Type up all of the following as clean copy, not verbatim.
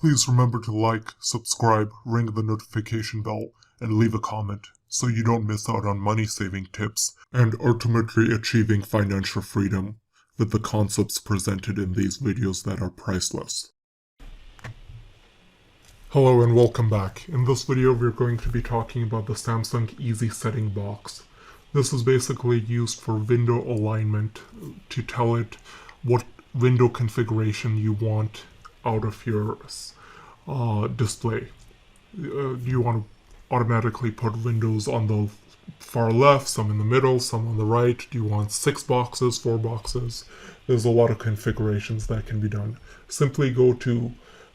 Please remember to like, subscribe, ring the notification bell, and leave a comment so you don't miss out on money-saving tips and ultimately achieving financial freedom with the concepts presented in these videos that are priceless. Hello and welcome back. In this video we're going to be talking about the Samsung Easy Setting Box. This is basically used for window alignment to tell it what window configuration you want out of your display. Do you want to automatically put windows on the far left, some in the middle, some on the right? Do you want 6 boxes, 4 boxes? There's a lot of configurations that can be done. Simply go to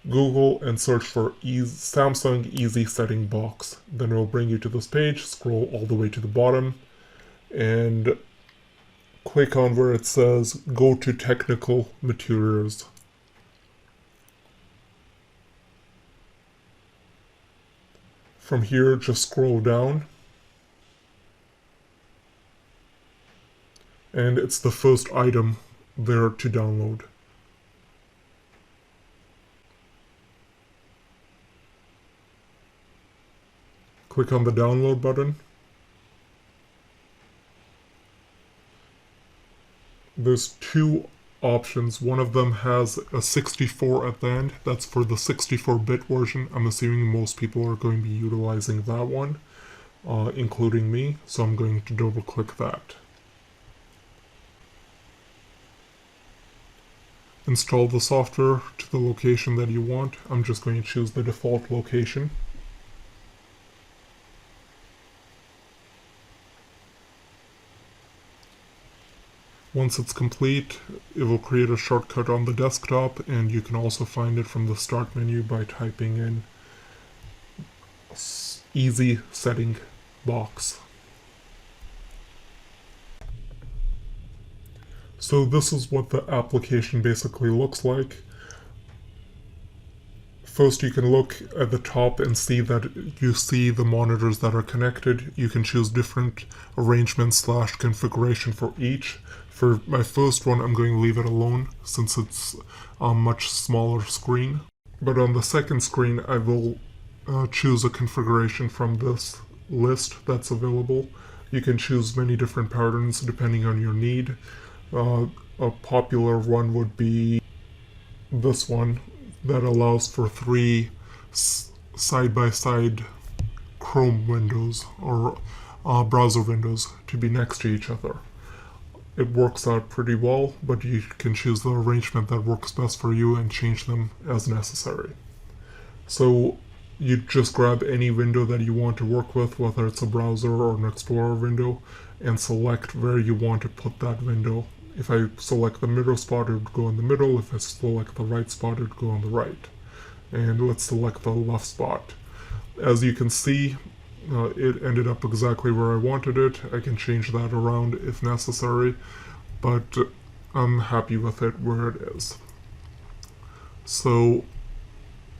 Google and search for Samsung Easy Setting Box. Then it will bring you to this page. Scroll all the way to the bottom and click on where it says go to technical materials. From here, just scroll down, and it's the first item there to download. Click on the download button. There's 2 options. One of them has a 64 at the end. That's for the 64-bit version. I'm assuming most people are going to be utilizing that one, including me, so I'm going to double click that. Install the software to the location that you want. I'm just going to choose the default location. Once it's complete, it will create a shortcut on the desktop, and you can also find it from the start menu by typing in Easy Setting Box. So this is what the application basically looks like. First, you can look at the top and see that you see the monitors that are connected. You can choose different arrangements / configuration for each. For my first one, I'm going to leave it alone since it's a much smaller screen. But on the second screen, I will choose a configuration from this list that's available. You can choose many different patterns depending on your need. A popular one would be this one that allows for 3 side-by-side Chrome windows or browser windows to be next to each other. It works out pretty well, but you can choose the arrangement that works best for you and change them as necessary. So you just grab any window that you want to work with, whether it's a browser or an Explorer window, and select where you want to put that window. If I select the middle spot, it would go in the middle. If I select the right spot, it would go on the right. And let's select the left spot. As you can see, it ended up exactly where I wanted it. I can change that around if necessary, but I'm happy with it where it is. So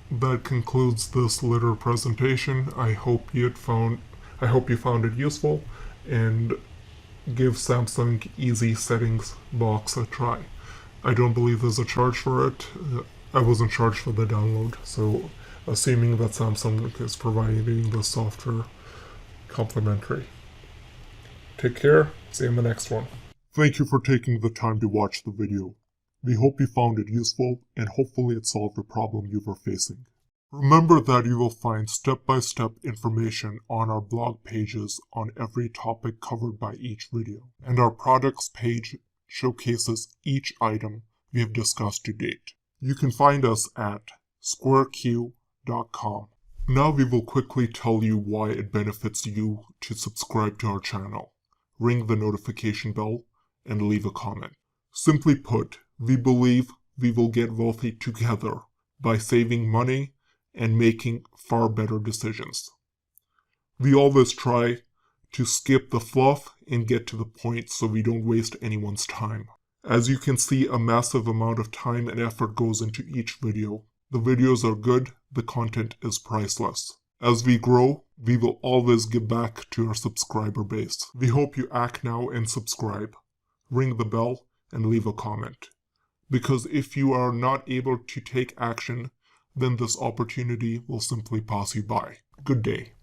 that concludes this little presentation. I hope you found it useful, and give Samsung Easy Settings Box a try. I don't believe there's a charge for it. I wasn't charged for the download, so assuming that Samsung is providing the software complimentary. Take care, see you in the next one. Thank you for taking the time to watch the video. We hope you found it useful, and hopefully it solved a problem you were facing. Remember that you will find step-by-step information on our blog pages on every topic covered by each video, and our products page showcases each item we have discussed to date. You can find us at squareq.com. Now we will quickly tell you why it benefits you to subscribe to our channel, ring the notification bell, and leave a comment. Simply put, we believe we will get wealthy together by saving money and making far better decisions. We always try to skip the fluff and get to the point so we don't waste anyone's time. As you can see, a massive amount of time and effort goes into each video. The videos are good, the content is priceless. As we grow, we will always give back to our subscriber base. We hope you act now and subscribe, ring the bell, and leave a comment. Because if you are not able to take action, then this opportunity will simply pass you by. Good day.